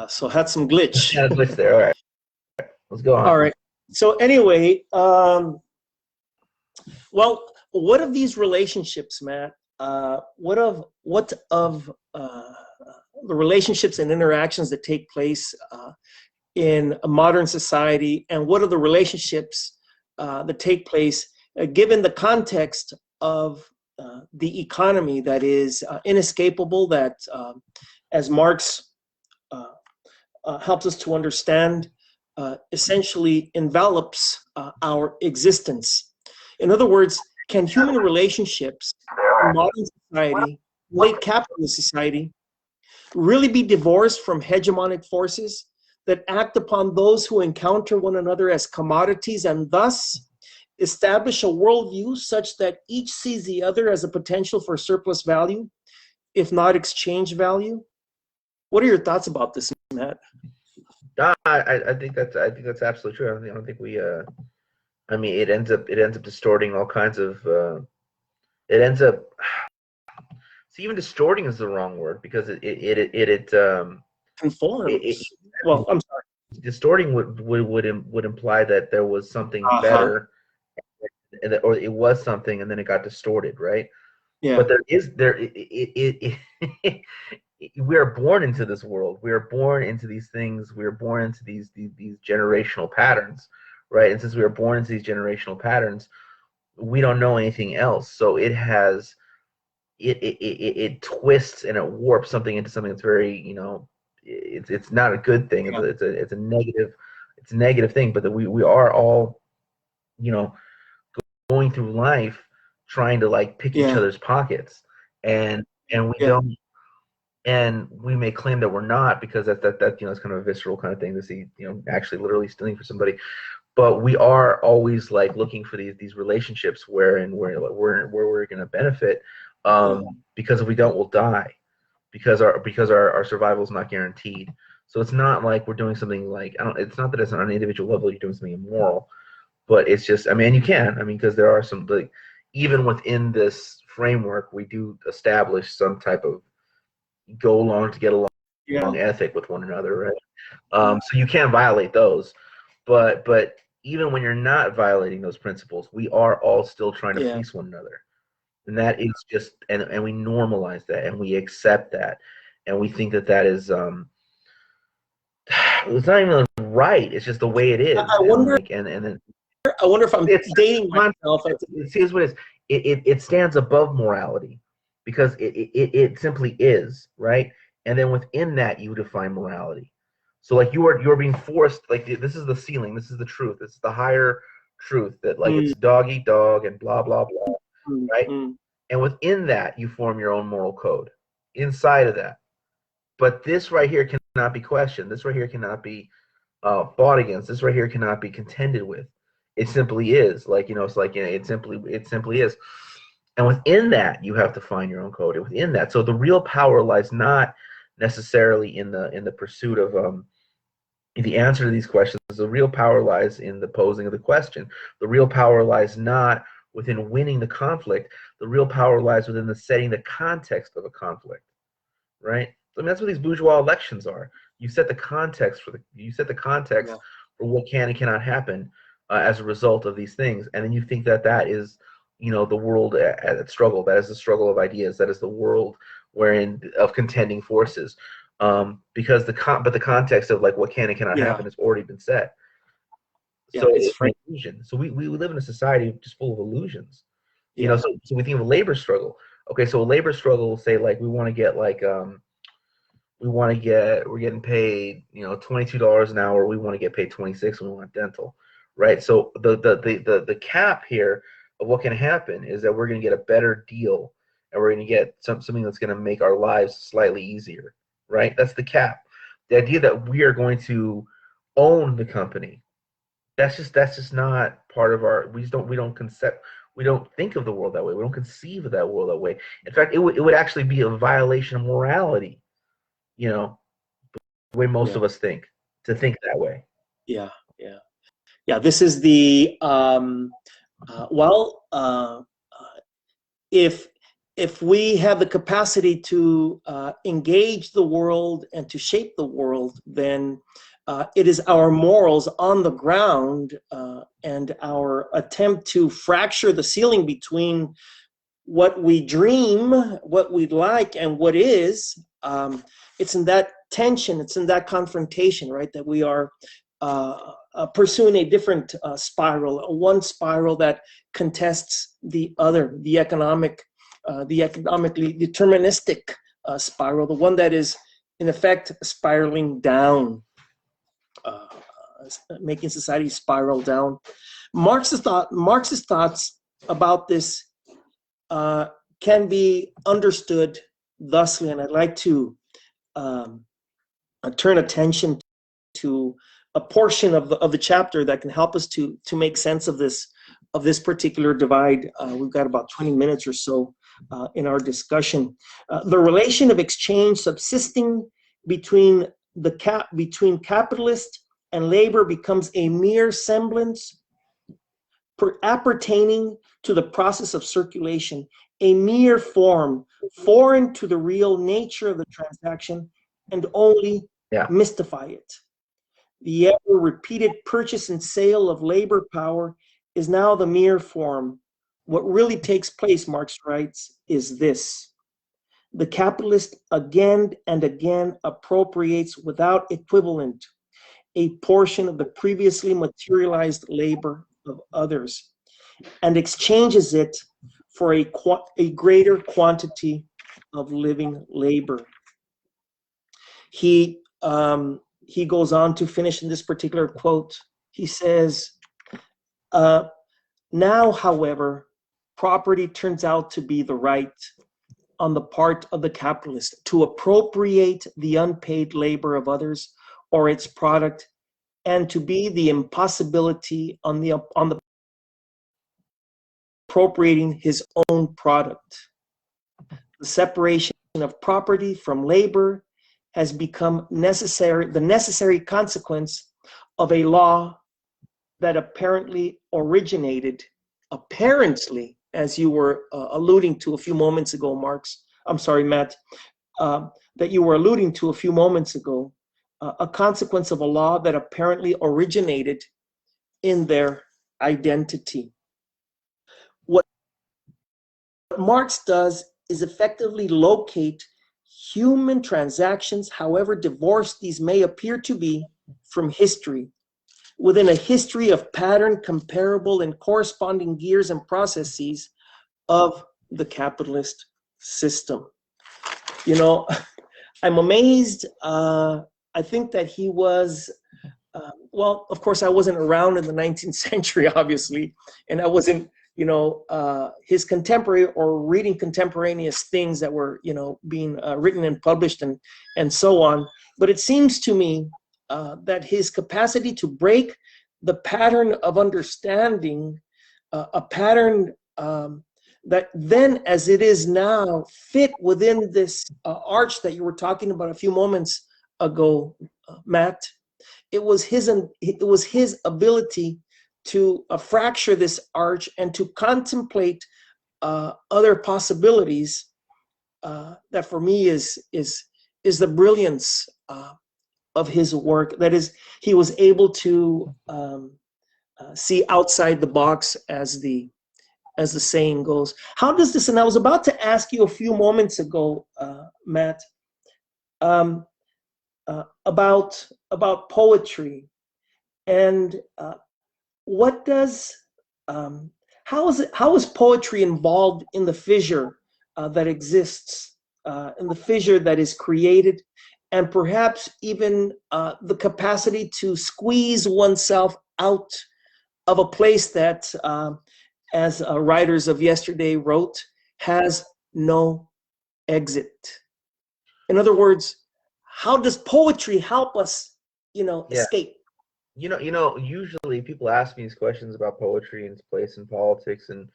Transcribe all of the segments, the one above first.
So had some glitch. Kind of glitch there. All right, let's go All on. right. So anyway, well, what of these relationships, Matt? What of the relationships and interactions that take place in a modern society, and what are the relationships that take place given the context of the economy that is inescapable, that, as Marx helps us to understand, essentially envelops our existence. In other words, can human relationships in modern society, late capitalist society, really be divorced from hegemonic forces that act upon those who encounter one another as commodities, and thus establish a worldview such that each sees the other as a potential for surplus value, if not exchange value? What are your thoughts about this, Matt? I think that's absolutely true. I don't think we. I mean, it ends up distorting all kinds of. It ends up. See, even distorting is the wrong word because Conforms. it Well, I'm sorry. distorting would imply that there was something Uh-huh. better, and or it was something, and then it got distorted, right? Yeah. But we are born into this world. We are born into these things. We are born into these generational patterns, right? And since we are born into these generational patterns, we don't know anything else. So it twists and it warps something into something that's very, it's not a good thing. Yeah. It's a negative thing. But that we are all, you know going through life trying to like pick each Yeah. other's pockets, and we Yeah. don't, and we may claim that we're not because that it's kind of a visceral kind of thing to see, actually literally stealing for somebody. But we are always like looking for these relationships where we're going to benefit, Yeah. because if we don't, we'll die, because our survival is not guaranteed. So it's not like we're doing something like, I don't. It's not that it's on an individual level you're doing something immoral, but it's just, I mean, you can, I mean, because there are some, like, even within this framework, we do establish some type of go along to get along Yeah. ethic with one another, right? So you can violate those, but even when you're not violating those principles, we are all still trying to Yeah. fleece one another, and that is just, and we normalize that and we accept that, and we think that is it's not even right. It's just the way it is, I and wonder. like and then I wonder if I'm it's dating myself. here's what it is. It stands above morality because it simply is, right? And then within that you define morality. So like you're being forced, like, this is the ceiling, this is the truth, this is the higher truth, that like Mm, it's dog eat dog and blah blah blah, mm, right? mm. And within that you form your own moral code inside of that. But this right here cannot be questioned. This right here cannot be fought against. This right here cannot be contended with. It simply is. Like, it's like, it simply is. And within that, you have to find your own code. Within that, so the real power lies not necessarily in the pursuit of the answer to these questions. The real power lies in the posing of the question. The real power lies not within winning the conflict. The real power lies within the setting the context of a conflict, right? I mean, that's what these bourgeois elections are. You set the context Yeah. for what can and cannot happen as a result of these things, and then you think that is, the world at struggle. That is the struggle of ideas. That is the world wherein of contending forces. Because the context of like what can and cannot Yeah. happen has already been set. Yeah. So It's it's an free. illusion. So we live in a society just full of illusions. Yeah. So we think of a labor struggle. Okay, so a labor struggle will say like we want to get like we're getting paid, $22 an hour. We want to get paid 26 when we want dental, right? So the cap here of what can happen is that we're going to get a better deal, and we're going to get something that's going to make our lives slightly easier, right? That's the cap. The idea that we are going to own the company, that's just not part of our. We don't think of the world that way. We don't conceive of that world that way. In fact, it would actually be a violation of morality, you know, the way most Yeah. of us think, to think that way. Yeah. Yeah. Yeah. This is the well. Uh, if if we have the capacity to engage the world and to shape the world, then it is our morals on the ground and our attempt to fracture the ceiling between what we dream, what we'd like, and what is. It's in that tension, it's in that confrontation, right, that we are pursuing a different spiral, one spiral that contests the other, the economically deterministic spiral, the one that is in effect spiraling down, making society spiral down. Marx's thoughts about this can be understood thusly, and I'd like to turn attention to a portion of the chapter that can help us to make sense of this particular divide. We've got about 20 minutes or so in our discussion. The relation of exchange subsisting between capitalist and labor becomes a mere semblance appertaining to the process of circulation, a mere form foreign to the real nature of the transaction, and only mystify it. The ever repeated purchase and sale of labor power is now the mere form. What really takes place, Marx writes, is this: the capitalist again and again appropriates without equivalent a portion of the previously materialized labor of others and exchanges it for a greater quantity of living labor. He goes on to finish in this particular quote. He says, now, however, property turns out to be the right on the part of the capitalist to appropriate the unpaid labor of others or its product, and to be the impossibility on the appropriating his own product. The separation of property from labor has become the necessary consequence of a law that apparently originated, as you were alluding to a few moments ago, Matt, that you were alluding to a few moments ago, a consequence of a law that apparently originated in their identity. What Marx does is effectively locate human transactions, however divorced these may appear to be from history, within a history of pattern, comparable, and corresponding gears and processes of the capitalist system. You know, I'm amazed. I think that he was, well, of course, I wasn't around in the 19th century, obviously, and I wasn't, his contemporary or reading contemporaneous things that were, being written and published and so on. But it seems to me that his capacity to break the pattern of understanding, a pattern that then, as it is now, fit within this arch that you were talking about a few moments ago, Matt. It was his ability to fracture this arch and to contemplate other possibilities that, for me, is the brilliance of his work. That is, he was able to see outside the box, as the saying goes. How does this? And I was about to ask you a few moments ago, Matt, about poetry, and what does how is poetry involved in the fissure that exists, in the fissure that is created, and perhaps even the capacity to squeeze oneself out of a place that, as writers of yesterday wrote, has no exit. In other words, how does poetry help us, escape? Usually people ask me these questions about poetry and its place in politics and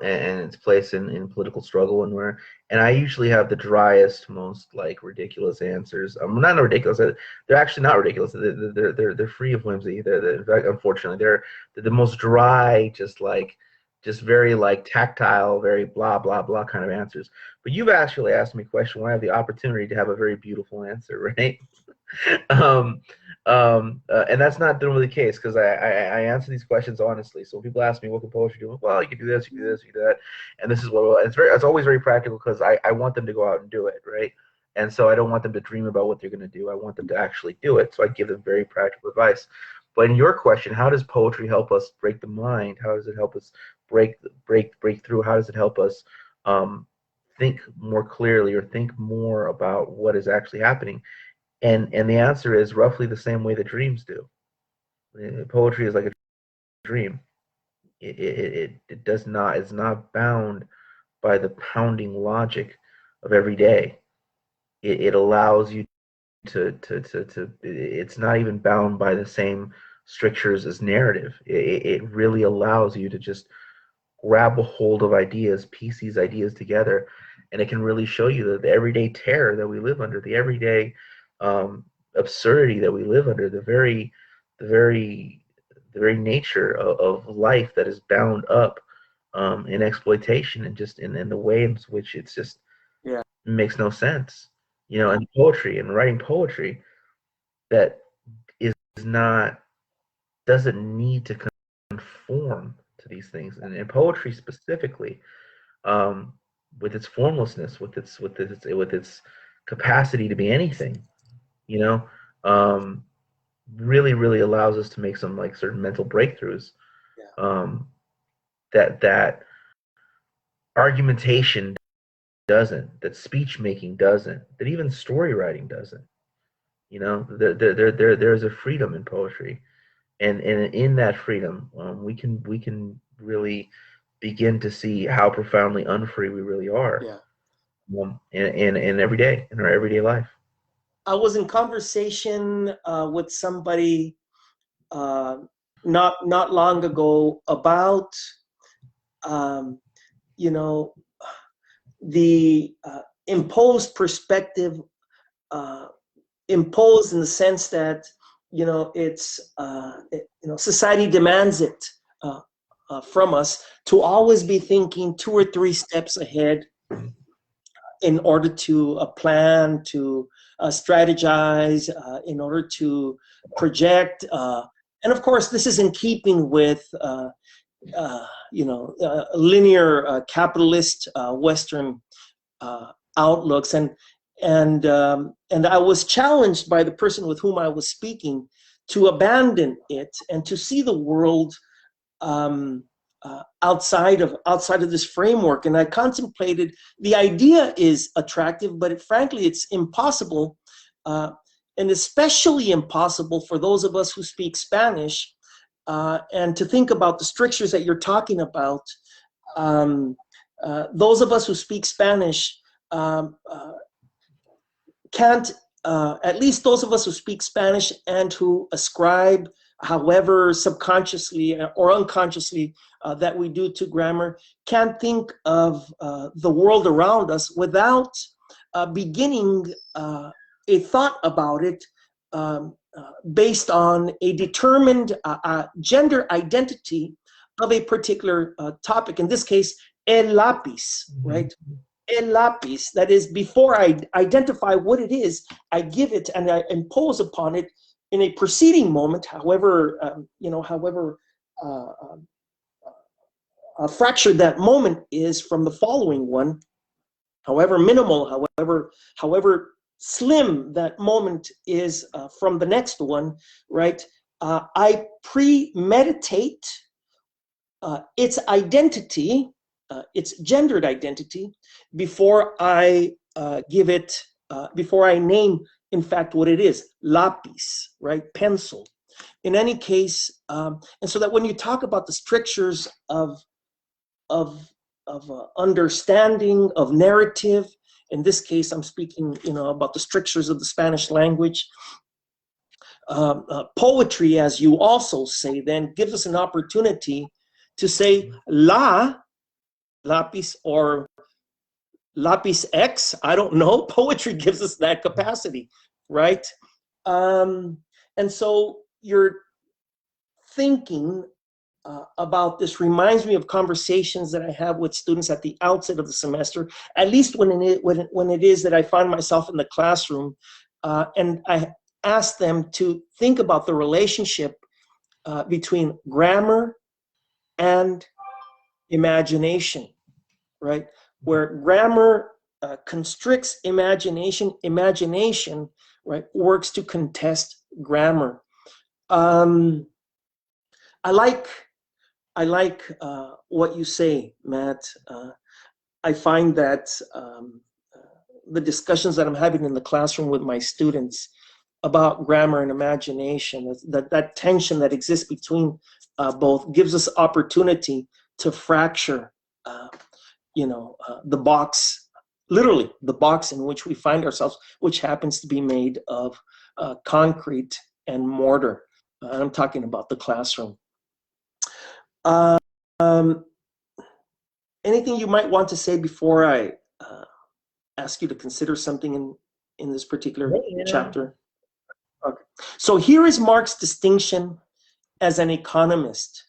its place in political struggle and I usually have the driest, most ridiculous answers. Not ridiculous. They're actually not ridiculous. They're free of whimsy. In fact, unfortunately, they're the most dry, just just very like tactile, very blah, blah, blah kind of answers. But you've actually asked me a question where I have the opportunity to have a very beautiful answer, right? And that's not normally the case because I answer these questions honestly. So when people ask me, what can poetry do? Well, you can do this, you can do this, you can do that. And this is what it's always very practical because I want them to go out and do it, right? And so I don't want them to dream about what they're going to do. I want them to actually do it. So I give them very practical advice. But in your question, how does poetry help us break the mind? How does it help us break through? How does it help us think more clearly or think more about what is actually happening? And the answer is roughly the same way that dreams do. Poetry is like a dream. It does not, it's not bound by the pounding logic of every day. It allows you to it's not even bound by the same strictures as narrative. It really allows you to just grab a hold of ideas, piece these ideas together, and it can really show you that the everyday terror that we live under, the everyday absurdity that we live under, the very nature of life that is bound up in exploitation and just in the way in which it's just makes no sense. You know, and poetry and writing poetry that is not, doesn't need to conform to these things. And in poetry specifically, with its formlessness, with its capacity to be anything, you know, really allows us to make some like certain mental breakthroughs. That argumentation doesn't, that speech making doesn't, that even story writing doesn't. You know, there's a freedom in poetry, and in that freedom, we can really begin to see how profoundly unfree we really are. In every day, in our everyday life. I was in conversation with somebody not long ago about you know, the imposed perspective, imposed in the sense that, you know, it's you know, society demands it from us to always be thinking 2 or 3 steps ahead in order to plan, to strategize, in order to project. And of course, this is in keeping with you know, linear capitalist Western outlooks, and I was challenged by the person with whom I was speaking to abandon it and to see the world outside of this framework. And I contemplated, the idea is attractive, but frankly, it's impossible, and especially impossible for those of us who speak Spanish. And to think about the strictures that you're talking about, those of us who speak Spanish can't, at least those of us who speak Spanish and who ascribe, however subconsciously or unconsciously that we do to grammar, can't think of the world around us without beginning a thought about it based on a determined gender identity of a particular topic. In this case, el lápiz, right? El lápiz. That is, before I identify what it is, I give it and I impose upon it in a preceding moment, however, you know, however fractured that moment is from the following one, however minimal, however slim that moment is from the next one, right? I premeditate its identity, its gendered identity, before I give it, before I name, in fact, what it is, lápiz, right? Pencil. In any case, and so that when you talk about the strictures of understanding, of narrative, in this case, I'm speaking, you know, about the strictures of the Spanish language. Poetry, as you also say, then gives us an opportunity to say lápiz or lápiz X. I don't know. Poetry gives us that capacity, right? And so you're thinking about this reminds me of conversations that I have with students at the outset of the semester, at least when it is that I find myself in the classroom, and I ask them to think about the relationship between grammar and imagination, right? Where grammar constricts imagination, imagination, right, works to contest grammar. I like what you say, Matt. I find that the discussions that I'm having in the classroom with my students about grammar and imagination, that tension that exists between both gives us opportunity to fracture, the box, literally the box in which we find ourselves, which happens to be made of concrete and mortar. I'm talking about the classroom. Anything you might want to say before I ask you to consider something in this particular chapter? Okay. So here is Marx's distinction as an economist.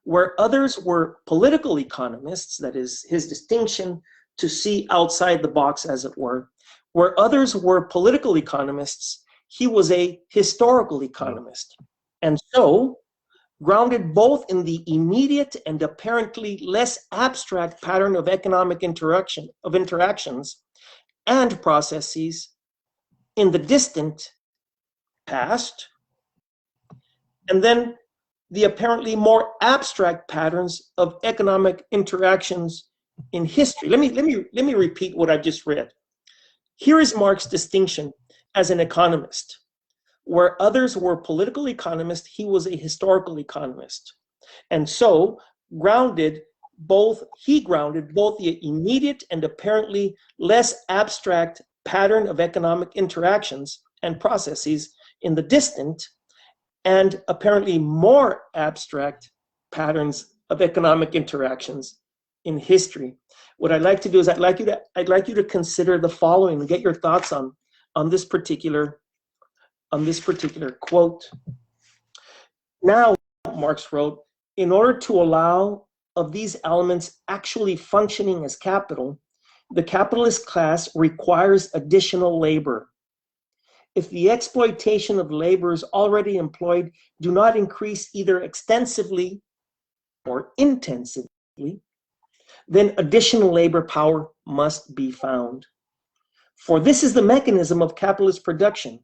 Where others were political economists, that is his distinction to see outside the box, as it were. Where others were political economists, he was a historical economist. And so, grounded both in the immediate and apparently less abstract pattern of economic interactions and processes in the distant past, and then the apparently more abstract patterns of economic interactions in history. Let me repeat what I just read. Here is Marx's distinction as an economist. Where others were political economists, he was a historical economist. And so he grounded both the immediate and apparently less abstract pattern of economic interactions and processes in the distant and apparently more abstract patterns of economic interactions in history. What I'd like to do is I'd like you to consider the following and get your thoughts on this particular quote. Now, Marx wrote, in order to allow of these elements actually functioning as capital, the capitalist class requires additional labor. If the exploitation of laborers already employed do not increase either extensively or intensively, then additional labor power must be found. For this is the mechanism of capitalist production.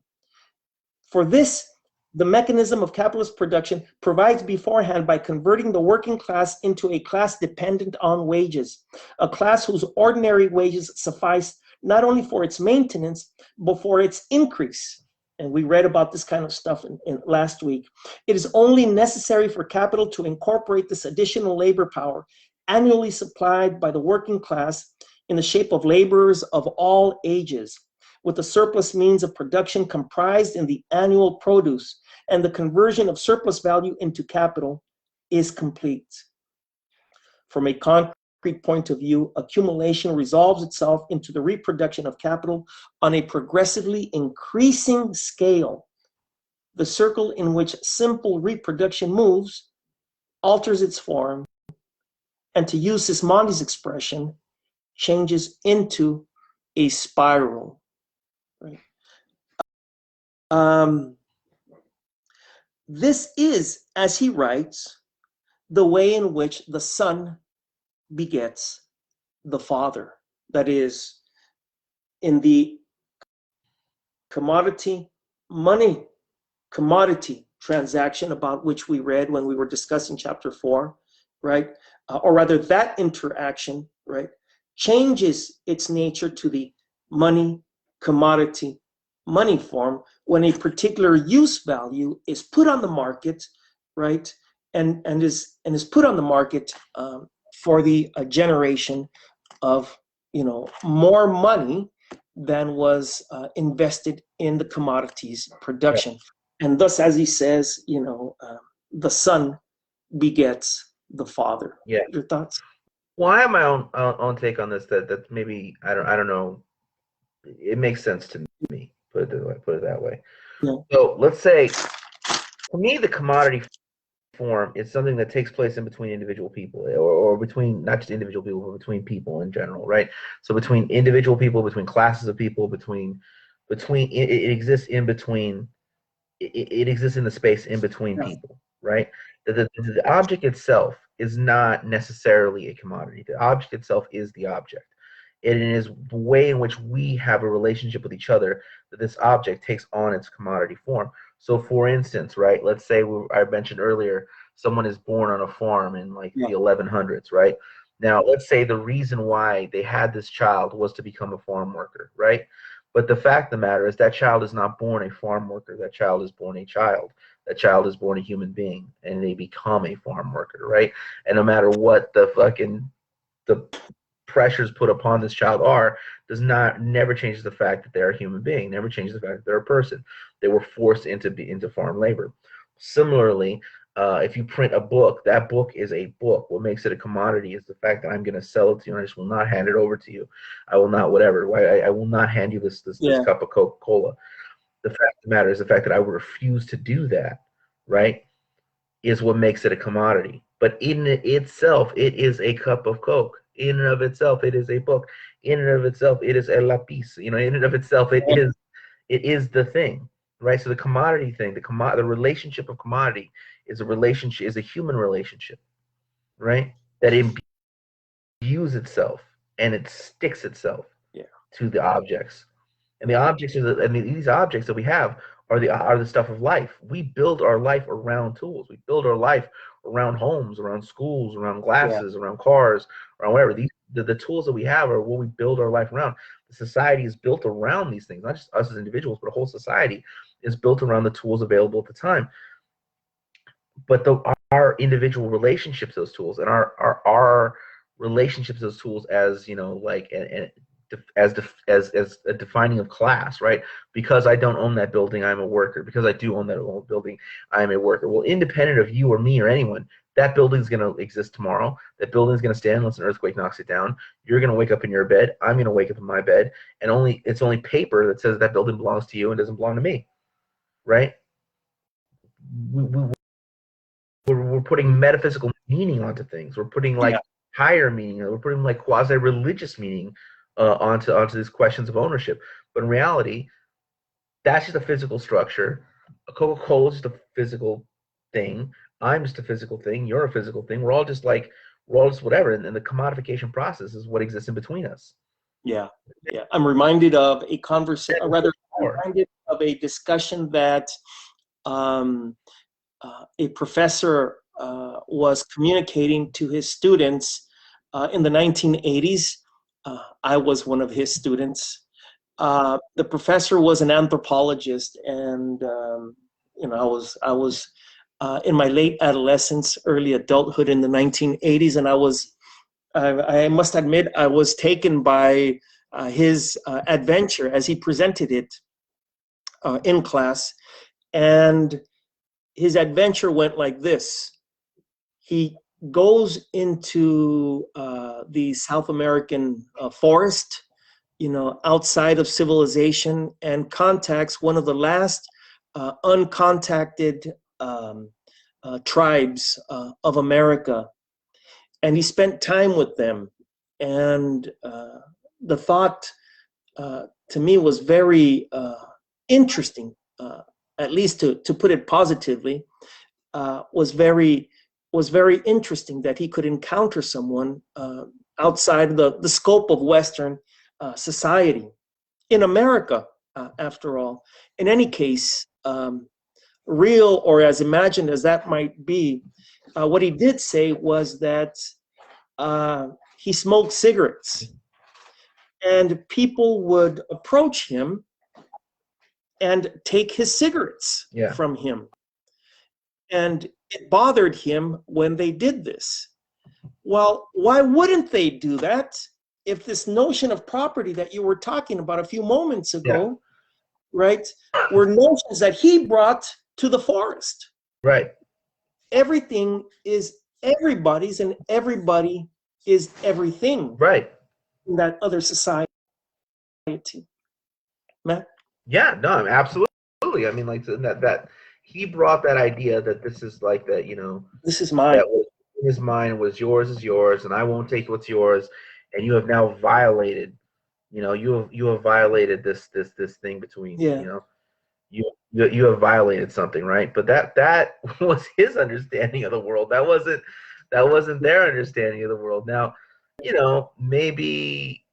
For this, the mechanism of capitalist production provides beforehand by converting the working class into a class dependent on wages, a class whose ordinary wages suffice not only for its maintenance, but for its increase. And we read about this kind of stuff in last week. It is only necessary for capital to incorporate this additional labor power annually supplied by the working class in the shape of laborers of all ages, with the surplus means of production comprised in the annual produce, and the conversion of surplus value into capital is complete. From a concrete point of view, accumulation resolves itself into the reproduction of capital on a progressively increasing scale. The circle in which simple reproduction moves alters its form, and to use Sismondi's expression, changes into a spiral. Right? This is, as he writes, the way in which the Son begets the Father. That is, in the money commodity transaction about which we read when we were discussing chapter 4, right? Or rather, that interaction, right, changes its nature to the commodity money form when a particular use value is put on the market, right, and is put on the market for the generation of more money than was invested in the commodities production. And thus, as he says, the Son begets the Father. Yeah. Your thoughts? Well, I have my own take on this. That maybe I don't know. It makes sense to me. Put it that way. Yeah. So let's say, for me, the commodity form, it's something that takes place in between individual people, or between not just individual people, but between people in general, right? So between individual people, between classes of people, it exists in between. It exists in the space in between Yeah. people, right? The object itself is not necessarily a commodity. The object itself is the object. It is the way in which we have a relationship with each other that this object takes on its commodity form. So, for instance, right, let's say I mentioned earlier, someone is born on a farm in like Yeah. the 1100s, right? Now, let's say the reason why they had this child was to become a farm worker, right? But the fact of the matter is that child is not born a farm worker. That child is born a child. That child is born a human being, and they become a farm worker, right? And no matter what the pressures put upon this child are, never changes the fact that they're a human being, never changes the fact that they're a person. They were forced into farm labor. Similarly, if you print a book, that book is a book. What makes it a commodity is the fact that I'm going to sell it to you, and I just will not hand it over to you. I will not, whatever. I will not hand you this cup of Coca-Cola. The fact of the matter is the fact that I would refuse to do that, right, is what makes it a commodity. But in itself, it is a cup of Coke. In and of itself, it is a book. In and of itself, it is el lapis. In and of itself, it is the thing, right? So the commodity thing, the relationship of commodity is a human relationship, right? That imbues itself and it sticks itself to the objects. And the objects these objects that we have are the stuff of life. We build our life around tools. We build our life around homes, around schools, around glasses, around cars, around whatever. The tools that we have are what we build our life around. The society is built around these things, not just us as individuals, but a whole society is built around the tools available at the time. But our individual relationships to those tools, and our relationships to those tools, as as a defining of class, right? Because I don't own that building, I'm a worker. Because I do own that building, I'm a worker. Well, independent of you or me or anyone, that building's going to exist tomorrow. That building's going to stand unless an earthquake knocks it down. You're going to wake up in your bed. I'm going to wake up in my bed. And it's only paper that says that building belongs to you and doesn't belong to me, right? We're putting metaphysical meaning onto things. We're putting higher meaning. We're putting like quasi-religious meaning onto these questions of ownership. But in reality, that's just a physical structure. A Coca-Cola is just a physical thing. I'm just a physical thing. You're a physical thing. We're all just whatever. And the commodification process is what exists in between us. Yeah. I'm reminded of reminded of a discussion that a professor was communicating to his students in the 1980s. I was one of his students. The professor was an anthropologist, and I was in my late adolescence, early adulthood in the 1980s, and I must admit, I was taken by his adventure as he presented it in class, and his adventure went like this. He goes into the South American forest, outside of civilization, and contacts one of the last uncontacted tribes of America. And he spent time with them. And the thought to me was very interesting, at least to put it positively, was very interesting that he could encounter someone outside the scope of Western society in America, after all. In any case, real or as imagined as that might be, what he did say was that he smoked cigarettes, and people would approach him and take his cigarettes from him. And it bothered him when they did this. Well, why wouldn't they do that if this notion of property that you were talking about a few moments ago, right, were notions that he brought to the forest? Right. Everything is everybody's, and everybody is everything. Right. In that other society. Matt? Yeah, no, absolutely. I mean, like that he brought that idea that this is like that, you know, This is mine. that was in his mind was yours is yours, and I won't take what's yours, and you have now violated, you know, you have violated this thing between, Yeah. you know, you have violated something, right? But that was his understanding of the world. That wasn't their understanding of the world. Now, you know, maybe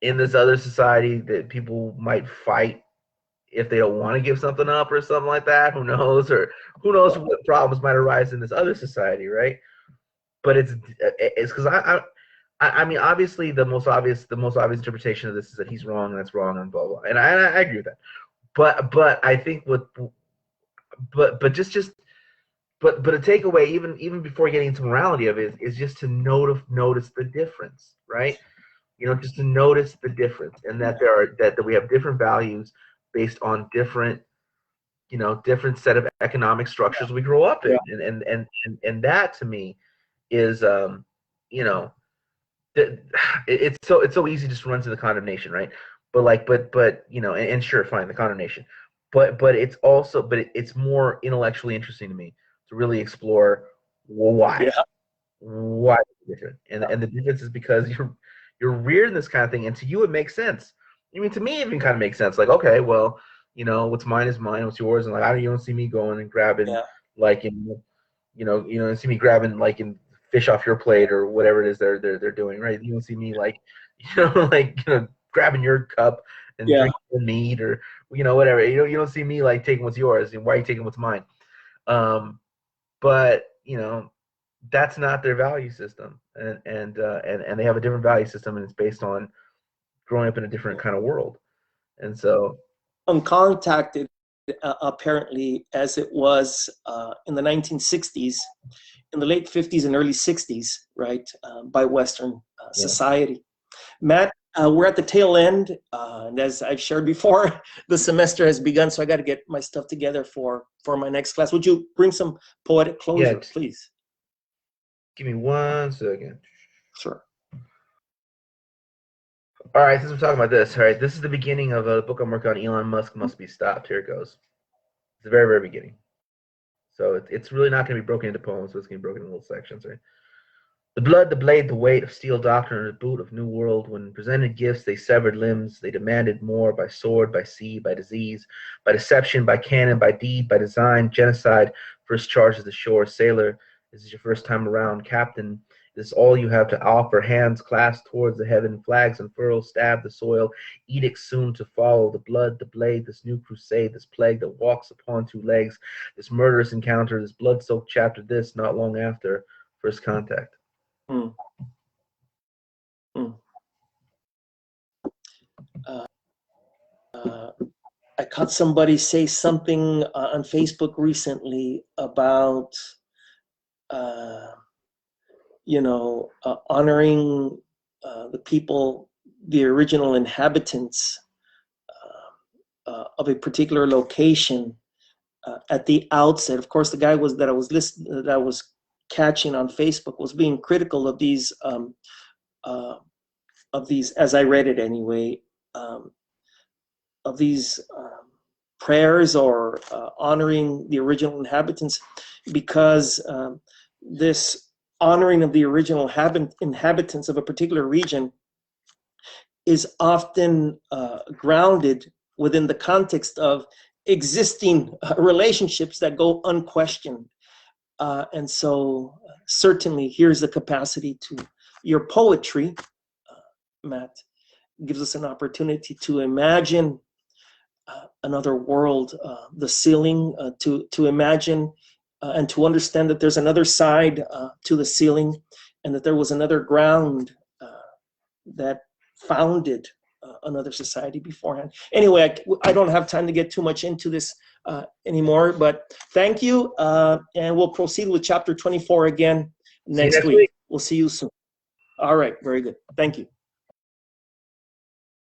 in this other society that people might fight if they don't want to give something up or something like that. Who knows? Or who knows what problems might arise in this other society, right? But it's because I mean, obviously the most obvious interpretation of this is that he's wrong and that's wrong and blah blah. And I agree with that. But I think but a takeaway even before getting into morality of it is just to notice the difference, right? You know, just to notice the difference, and that that we have different values based on different, you know, different set of economic structures we grow up in, and that to me is you know, it's so easy just to run to the condemnation, right? But you know, and sure, fine, the condemnation, but it's also it's more intellectually interesting to me to really explore, well, why is it different, and the difference is because you're reared in this kind of thing, and to you it makes sense. I mean, to me it even kind of makes sense. Like, okay, well, you know, what's mine is mine, what's yours, and like, you don't see me going and grabbing, like, you don't see me grabbing like in fish off your plate or whatever it is they're doing, right? You don't see me like, you know, like, you know, grabbing your cup and drinking your meat, or, you know, whatever. You don't see me like taking what's yours, and why are you taking what's mine? But you know, that's not their value system, and they have a different value system, and it's based on growing up in a different kind of world. And so Uncontacted, apparently, as it was in the 1960s, in the late 50s and early 60s, right, by Western society. Matt, we're at the tail end, and as I've shared before, the semester has begun, so I got to get my stuff together for my next class. Would you bring some poetic closure, please? Give me 1 second. Sure. All right, since we're talking about this, all right, this is the beginning of a book I'm working on. Elon Musk Must Be Stopped. Here it goes. It's the very, very beginning. So it's really not going to be broken into poems, but it's going to be broken into little sections, right? The blood, the blade, the weight of steel doctrine, the boot of new world. When presented gifts, they severed limbs. They demanded more by sword, by sea, by disease, by deception, by cannon, by deed, by design, genocide. First charge of the shore. Sailor, this is your first time around. Captain, this is all you have to offer. Hands clasped towards the heaven, flags unfurled, stab the soil. Edicts soon to follow. The blood, the blade, this new crusade, this plague that walks upon two legs, this murderous encounter, this blood-soaked chapter, this not long after first contact. I caught somebody say something on Facebook recently about, you know, honoring the people, the original inhabitants of a particular location at the outset. Of course, the guy that I was catching on Facebook was being critical of these, as I read it anyway, of these prayers or honoring the original inhabitants, because this honoring of the original inhabitants of a particular region is often grounded within the context of existing relationships that go unquestioned. And so certainly here's the capacity to your poetry, Matt, gives us an opportunity to imagine another world, the ceiling, to imagine and to understand that there's another side to the ceiling, and that there was another ground that founded another society beforehand. Anyway, I don't have time to get too much into this anymore, but thank you, and we'll proceed with chapter 24 again next week. We'll see you soon. All right, very good. Thank you.